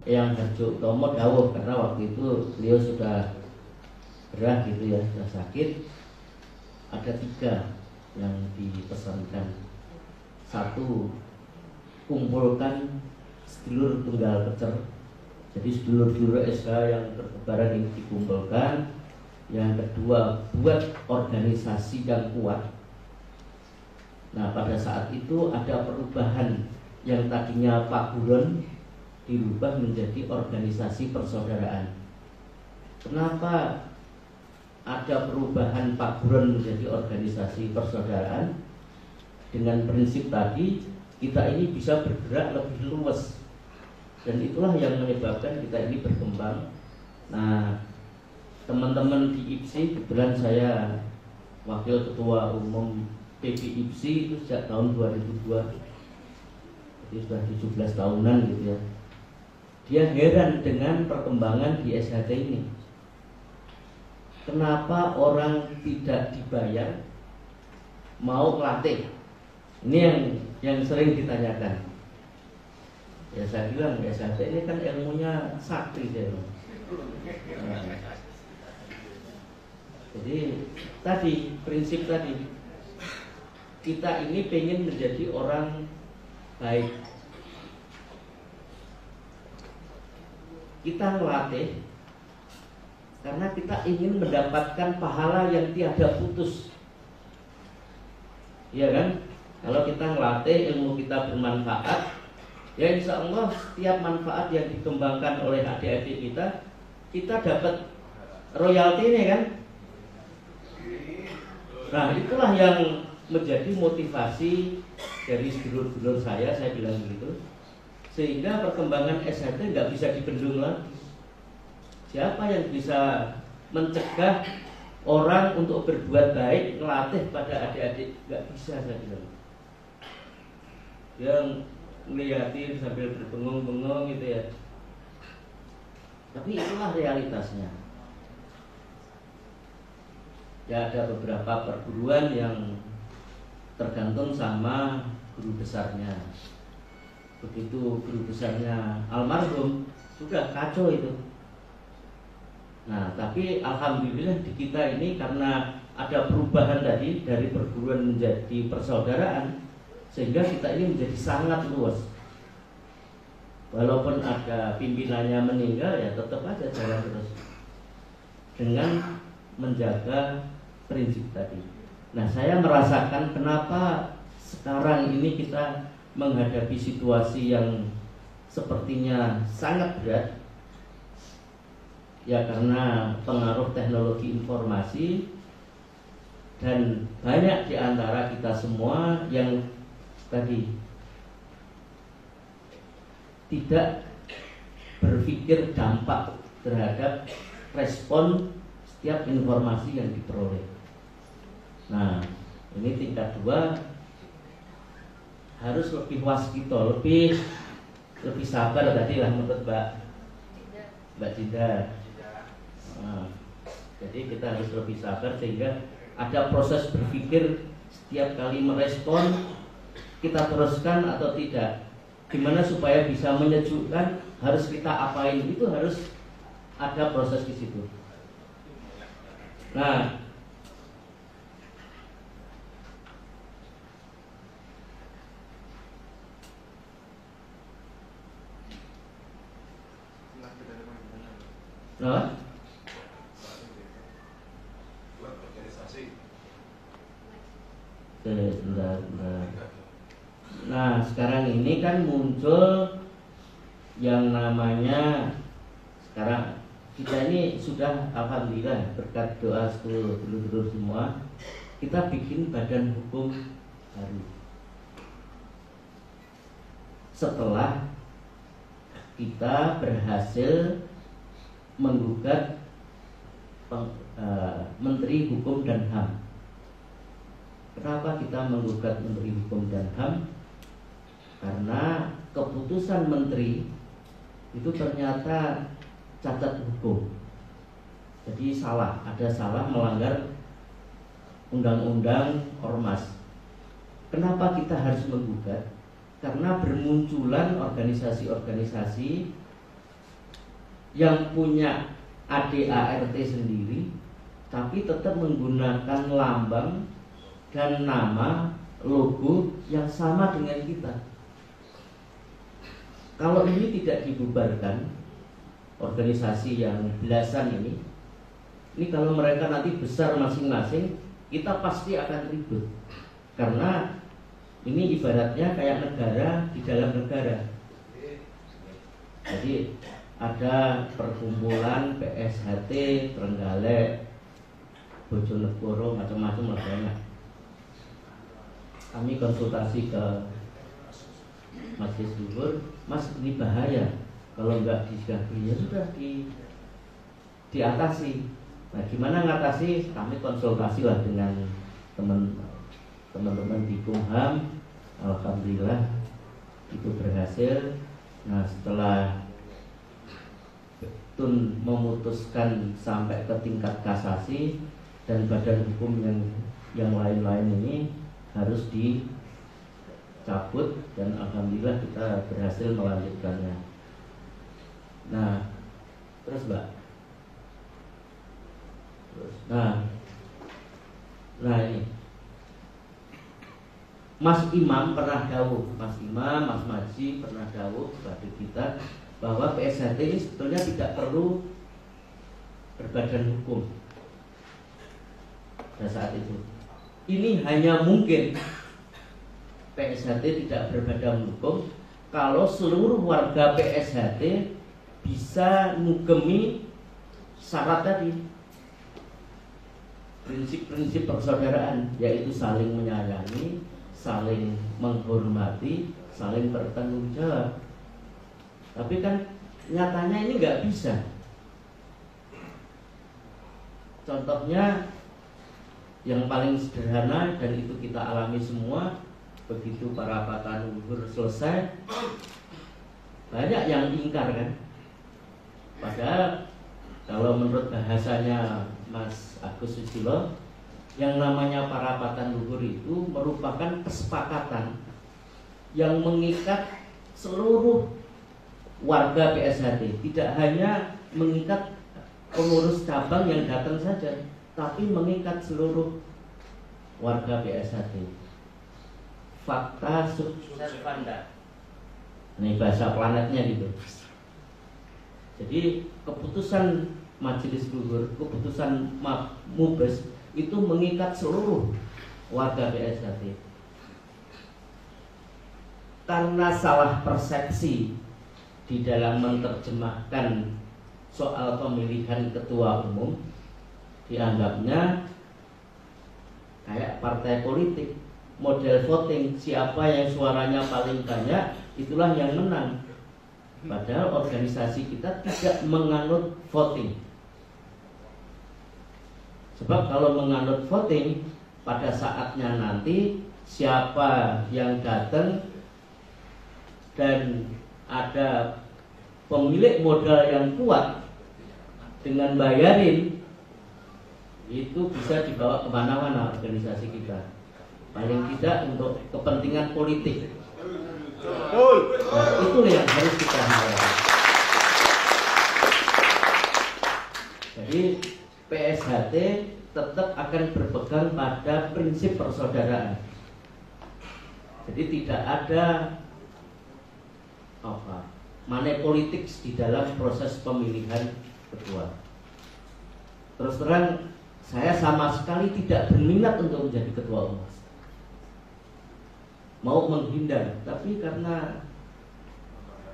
Eyang Harjo Utomo dawuh, karena waktu itu beliau sudah gerah gitu ya, sudah sakit. Ada 3 yang dipesankan. 1, kumpulkan sedulur tunggal pecer. Jadi sedulur-sedulur SH yang berkebaran ini dikumpulkan. Yang kedua, buat organisasi yang kuat. Nah, pada saat itu ada perubahan yang tadinya paguron dirubah menjadi organisasi persaudaraan. Kenapa ada perubahan paguron menjadi organisasi persaudaraan? Dengan prinsip tadi, kita ini bisa bergerak lebih luas. Dan itulah yang menyebabkan kita ini berkembang. Nah, teman-teman di IPSI, kebetulan saya Wakil Ketua Umum PP IPSI itu sejak tahun 2002. Jadi sudah 17 tahunan gitu ya. Dia heran dengan perkembangan di SHT ini. Kenapa orang tidak dibayar mau ngelatih? Ini yang sering ditanyakan. Ya saya bilang, ya SHT ini kan ilmunya sakti deh. Jadi tadi prinsip tadi, kita ini pengen menjadi orang baik. Kita melatih karena kita ingin mendapatkan pahala yang tiada putus. Iya kan? Kalau kita melatih, ilmu kita bermanfaat, ya insya Allah setiap manfaat yang dikembangkan oleh adik-adik kita dapat royalti ini kan. Nah, itulah yang menjadi motivasi dari sedulur-sedulur saya bilang begitu. Sehingga perkembangan SHT nggak bisa dibendung lagi. Siapa yang bisa mencegah orang untuk berbuat baik, ngelatih pada adik-adik? Nggak bisa, saya bilang. Yang ngeliatin sambil berbengong-bengong gitu ya. Tapi itulah realitasnya. Ya ada beberapa perguruan yang tergantung sama guru besarnya. Begitu guru besarnya almarhum, sudah kacau itu. Nah, tapi alhamdulillah di kita ini karena ada perubahan tadi dari perguruan menjadi persaudaraan, sehingga kita ini menjadi sangat luas. Walaupun ada pimpinannya meninggal, ya tetap aja jalan terus dengan menjaga prinsip tadi. Nah, saya merasakan kenapa sekarang ini kita menghadapi situasi yang sepertinya sangat berat. Ya karena pengaruh teknologi informasi, dan banyak di antara kita semua yang tadi tidak berpikir dampak terhadap respon setiap informasi yang diperoleh. Nah, ini tingkat 2 harus lebih waskito, lebih sabar tadi lah menurut Mbak Cinda. Nah, jadi kita harus lebih sabar sehingga ada proses berpikir setiap kali merespon, kita teruskan atau tidak. Gimana supaya bisa menyejukkan, harus kita apain, itu harus ada proses di situ. Nah, Nah, sekarang ini kan muncul yang namanya, sekarang kita ini sudah alhamdulillah berkat doa dulur-dulur semua, kita bikin badan hukum baru. Setelah kita berhasil menggugat Menteri Hukum dan HAM. Kenapa kita menggugat Menteri Hukum dan HAM? Karena keputusan Menteri itu ternyata cacat hukum. Jadi ada salah melanggar undang-undang ormas. Kenapa kita harus menggugat? Karena bermunculan organisasi-organisasi yang punya ADART sendiri, tapi tetap menggunakan lambang dan nama logo yang sama dengan kita. Kalau ini tidak dibubarkan, organisasi yang belasan ini kalau mereka nanti besar masing-masing, kita pasti akan ribut. Karena ini ibaratnya kayak negara di dalam negara. Jadi ada perkumpulan PSHT, Trenggalek, Bojonegoro, macam-macam lah banyak. Kami konsultasi ke Majelis Luhur, Mas ini bahaya. Kalau nggak disikapi ya sudah diatasi. Nah, gimana ngatasi? Kami konsultasi lah dengan teman-teman di Kumham. Alhamdulillah itu berhasil. Nah, setelah Tun memutuskan sampai ke tingkat kasasi dan badan hukum yang lain-lain ini harus dicabut, dan alhamdulillah kita berhasil melanjutkannya. Nah, terus Mbak. Nah ini Mas Imam pernah dawuh, Mas Imam, Mas Maji pernah dawuh kepada kita bahwa PSHT ini sebetulnya tidak perlu berbadan hukum pada saat itu. Ini hanya mungkin PSHT tidak berbadan hukum kalau seluruh warga PSHT bisa ngugemi syarat tadi, prinsip-prinsip persaudaraan, yaitu saling menyayangi, saling menghormati, saling bertanggung jawab. Tapi kan nyatanya ini nggak bisa. Contohnya yang paling sederhana, dan itu kita alami semua, begitu perapatan luhur selesai, banyak yang ingkar kan. Padahal kalau menurut bahasanya Mas Agus Susilo, yang namanya parapatan luhur itu merupakan kesepakatan yang mengikat seluruh warga PSHT, tidak hanya mengikat pengurus cabang yang datang saja, tapi mengikat seluruh warga PSHT. Fakta sukses panda. Ini bahasa planetnya gitu. Jadi keputusan Majelis Luhur, keputusan Mubes itu mengikat seluruh warga PSHT. Karena salah persepsi di dalam menerjemahkan soal pemilihan ketua umum, dianggapnya kayak partai politik, model voting, siapa yang suaranya paling banyak itulah yang menang. Padahal organisasi kita tidak menganut voting. Sebab kalau menganut voting, pada saatnya nanti siapa yang datang dan ada pemilik modal yang kuat dengan bayarin, itu bisa dibawa kemana-mana organisasi kita. Paling tidak untuk kepentingan politik. Nah, itu yang harus kita hindari. Jadi PSHT tetap akan berpegang pada prinsip persaudaraan. Jadi tidak ada money politics di dalam proses pemilihan ketua. Terus terang, saya sama sekali tidak berminat untuk menjadi ketua umum. Mau menghindar, tapi karena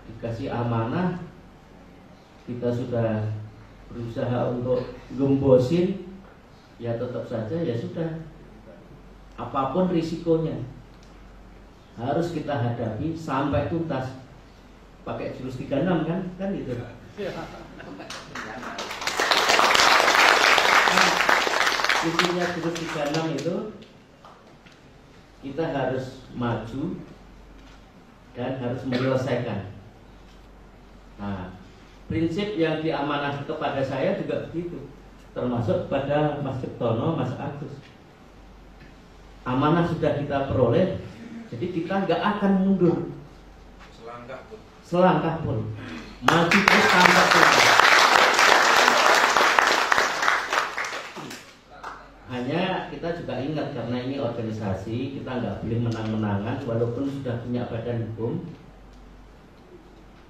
dikasih amanah, kita sudah berusaha untuk gembosin, ya tetap saja ya sudah. Apapun risikonya harus kita hadapi sampai tuntas. Pakai jurus 36 kan gitu. Intinya jurus 36 itu kita harus maju dan harus menyelesaikan. Nah, prinsip yang diamanahkan kepada saya juga begitu, termasuk pada Mas Ciptono, Mas Agus. Amanah sudah kita peroleh, jadi kita nggak akan mundur selangkah pun, maju terus sampai tuntas. sampaikan, karena ini organisasi, kita nggak boleh menang-menangan walaupun sudah punya badan hukum.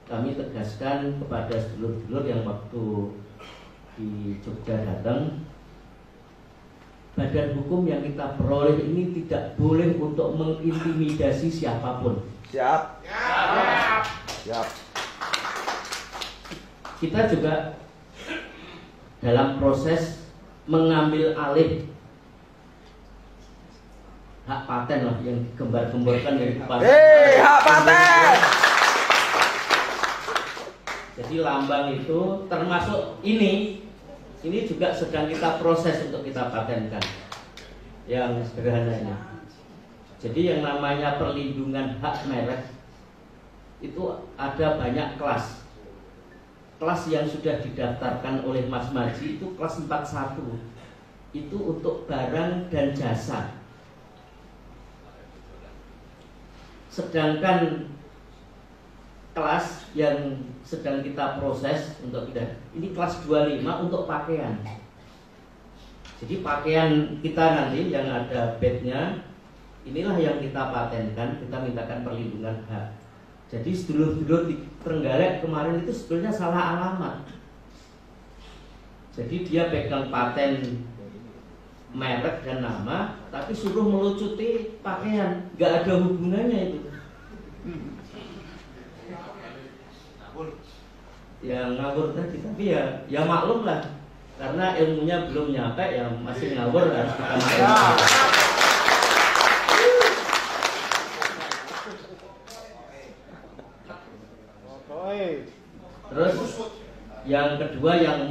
Kami tegaskan kepada sedulur-sedulur yang waktu di Jogja datang, badan hukum yang kita peroleh ini tidak boleh untuk mengintimidasi siapapun. Siap. Siap. Siap. Kita juga dalam proses mengambil alih hak paten lah yang digembar-gemborkan dari paten. Hak paten. Jadi lambang itu termasuk ini juga sedang kita proses untuk kita patenkan. Yang sederhana ini. Jadi yang namanya perlindungan hak merek itu ada banyak kelas. Kelas yang sudah didaftarkan oleh Mas Maji itu kelas 41. Itu untuk barang dan jasa. Sedangkan kelas yang sedang kita proses untuk kita, ini kelas 25 untuk pakaian. Jadi pakaian kita nanti yang ada badge-nya, inilah yang kita patenkan, kita mintakan perlindungan hak. Jadi sedulur-sedulur di Trenggalek kemarin itu sebetulnya salah alamat. Jadi dia pegang paten merek dan nama, tapi suruh melucuti pakaian, nggak ada hubungannya itu. Ya ngawur tadi, tapi ya maklum lah, karena ilmunya belum nyampe, ya masih ngawur, harus kita maklum. Terus yang kedua yang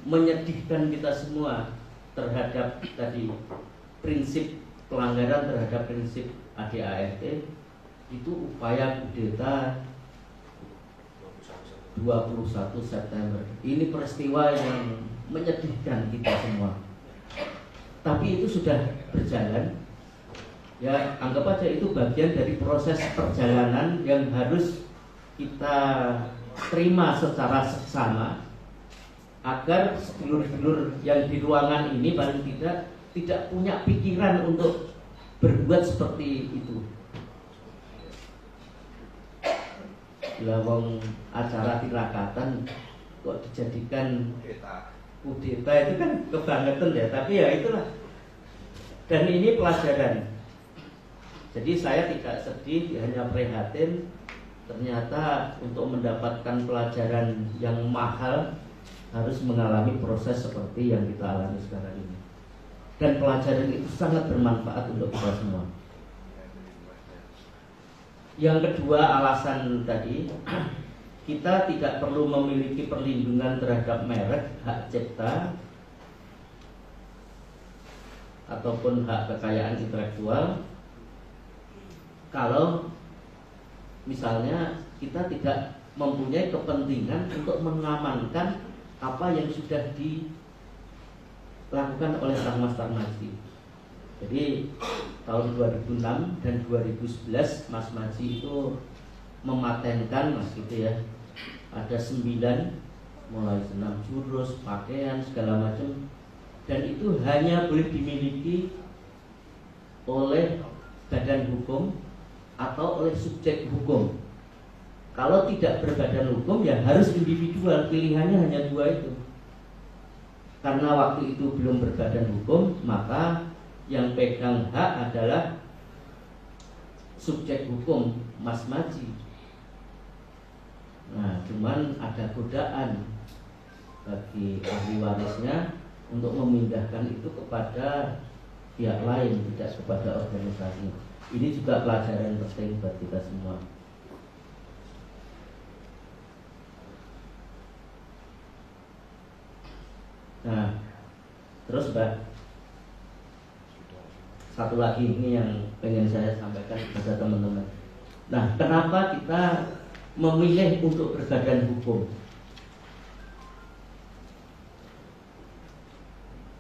menyedihkan kita semua terhadap tadi prinsip pelanggaran terhadap prinsip ADART itu upaya kudeta 21 September. Ini peristiwa yang menyedihkan kita semua. Tapi itu sudah berjalan. Ya, anggap aja itu bagian dari proses perjalanan yang harus kita terima secara seksama agar sedulur-sedulur yang di ruangan ini paling tidak punya pikiran untuk berbuat seperti itu. Lawang acara tirakatan kok dijadikan kudeta, itu kan kebangetan ya, tapi ya itulah. Dan ini pelajaran. Jadi saya tidak sedih, hanya prihatin. Ternyata untuk mendapatkan pelajaran yang mahal harus mengalami proses seperti yang kita alami sekarang ini. Dan pelajaran itu sangat bermanfaat untuk kita semua. Yang kedua alasan tadi, kita tidak perlu memiliki perlindungan terhadap merek, hak cipta ataupun hak kekayaan intelektual kalau misalnya kita tidak mempunyai kepentingan untuk mengamankan apa yang sudah dilakukan oleh Kang Mas Tarmaji. Jadi tahun 2006 dan 2011 Mas Maji itu mematenkan Mas gitu ya. Ada 9 mulai senam jurus, pakaian segala macam, dan itu hanya boleh dimiliki oleh badan hukum atau oleh subjek hukum. Kalau tidak berbadan hukum ya harus individual, pilihannya hanya 2 itu. Karena waktu itu belum berbadan hukum, maka yang pegang hak adalah subjek hukum Mas Maji. Nah, cuman ada godaan bagi ahli warisnya untuk memindahkan itu kepada pihak lain, tidak kepada organisasi. Ini juga pelajaran penting buat kita semua. Nah, terus Mbak, satu lagi ini yang pengen saya sampaikan kepada teman-teman. Nah, kenapa kita memilih untuk berbadan hukum?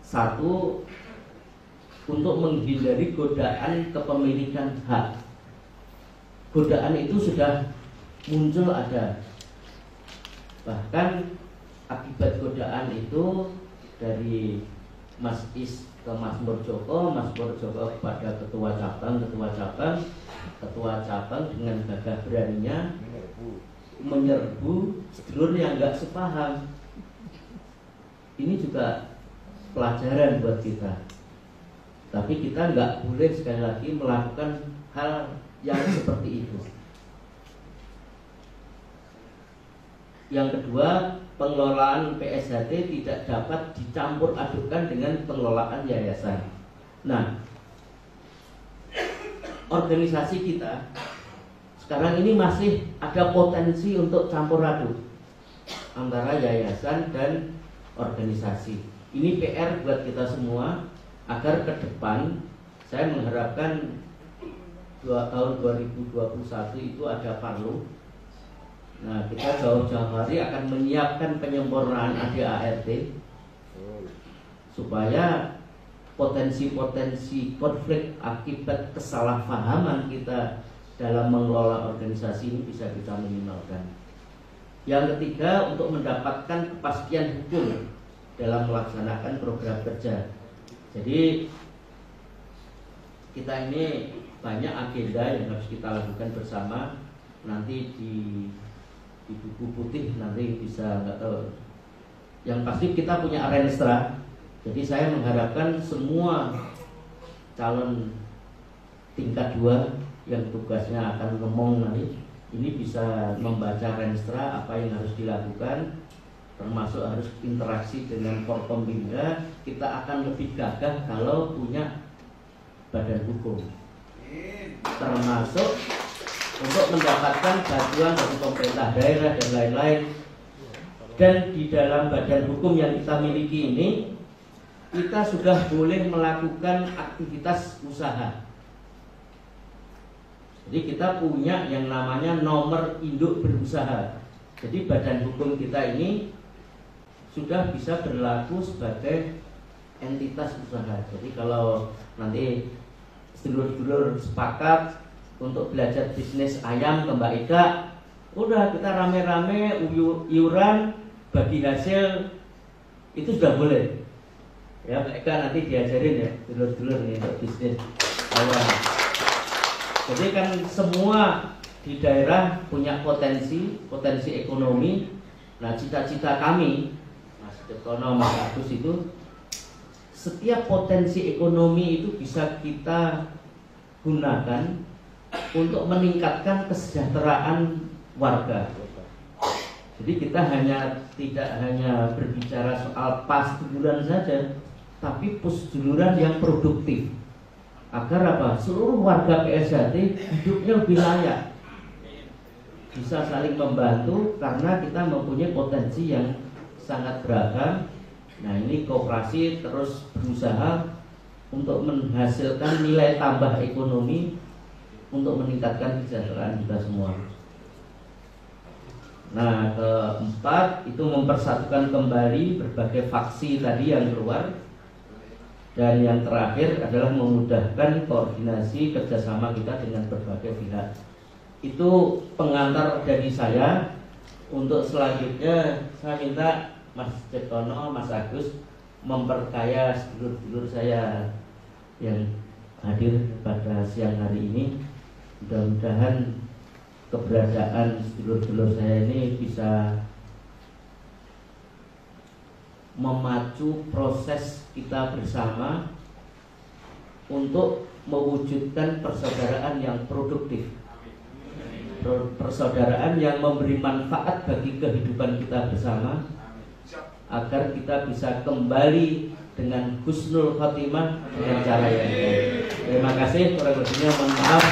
Satu, untuk menghindari godaan kepemilikan hak. Godaan itu sudah muncul ada. Bahkan akibat godaan itu dari Mas Is ke Mas Murjoko, Mas Murjoko kepada ketua cabang dengan gagah beraninya menyerbu sedulur yang nggak sepaham. Ini juga pelajaran buat kita. Tapi kita nggak boleh sekali lagi melakukan hal yang seperti itu. Yang kedua, pengelolaan PSHT tidak dapat dicampur adukkan dengan pengelolaan yayasan. Nah, organisasi kita sekarang ini masih ada potensi untuk campur aduk antara yayasan dan organisasi. Ini PR buat kita semua agar ke depan saya mengharapkan tahun 2021 itu ada Parlo. Nah, kita jauh-jauh hari akan menyiapkan penyempurnaan ADART supaya potensi-potensi konflik akibat kesalahpahaman kita dalam mengelola organisasi ini bisa kita minimalkan. Yang ketiga, untuk mendapatkan kepastian hukum dalam melaksanakan program kerja. Jadi kita ini banyak agenda yang harus kita lakukan bersama. Nanti di buku putih nanti bisa, nggak tahu. Yang pasti kita punya Renstra. Jadi saya mengharapkan semua calon tingkat 2 yang tugasnya akan ngomong nanti ini bisa membaca Renstra apa yang harus dilakukan, termasuk harus interaksi dengan Forkombinda. Kita akan lebih gagah kalau punya badan hukum, termasuk untuk mendapatkan bantuan dari pemerintah daerah dan lain-lain. Dan di dalam badan hukum yang kita miliki ini, kita sudah boleh melakukan aktivitas usaha. Jadi kita punya yang namanya nomor induk berusaha. Jadi badan hukum kita ini sudah bisa berlaku sebagai entitas usaha. Jadi kalau nanti sedulur-sedulur sepakat untuk belajar bisnis ayam ke Mbak Ika, udah kita rame-rame iuran bagi hasil, itu sudah boleh. Ya Mbak Ika nanti diajarin ya sedulur-sedulur nih untuk bisnis ayam. Jadi kan semua di daerah punya potensi ekonomi. Nah, cita-cita kami, Mas Detono, Mas Agus, itu setiap potensi ekonomi itu bisa kita gunakan untuk meningkatkan kesejahteraan warga. Jadi kita tidak hanya berbicara soal pasduluran saja, tapi pusduluran yang produktif. Agar apa? Seluruh warga PSHT hidupnya lebih layak, bisa saling membantu karena kita mempunyai potensi yang sangat beragam. Nah, ini koperasi terus berusaha untuk menghasilkan nilai tambah ekonomi untuk meningkatkan kesejahteraan kita semua. Nah, keempat itu mempersatukan kembali berbagai faksi tadi yang keluar. Dan yang terakhir adalah memudahkan koordinasi kerjasama kita dengan berbagai pihak. Itu pengantar dari saya. Untuk selanjutnya saya minta Mas Cetono, Mas Agus memperkaya sedulur-sedulur saya yang hadir pada siang hari ini. Mudah-mudahan keberadaan sedulur-sedulur saya ini bisa memacu proses kita bersama untuk mewujudkan persaudaraan yang produktif, persaudaraan yang memberi manfaat bagi kehidupan kita bersama, agar kita bisa kembali dengan husnul khotimah dengan cara yang baik. Terima kasih, kurang lebihnya mohon maaf.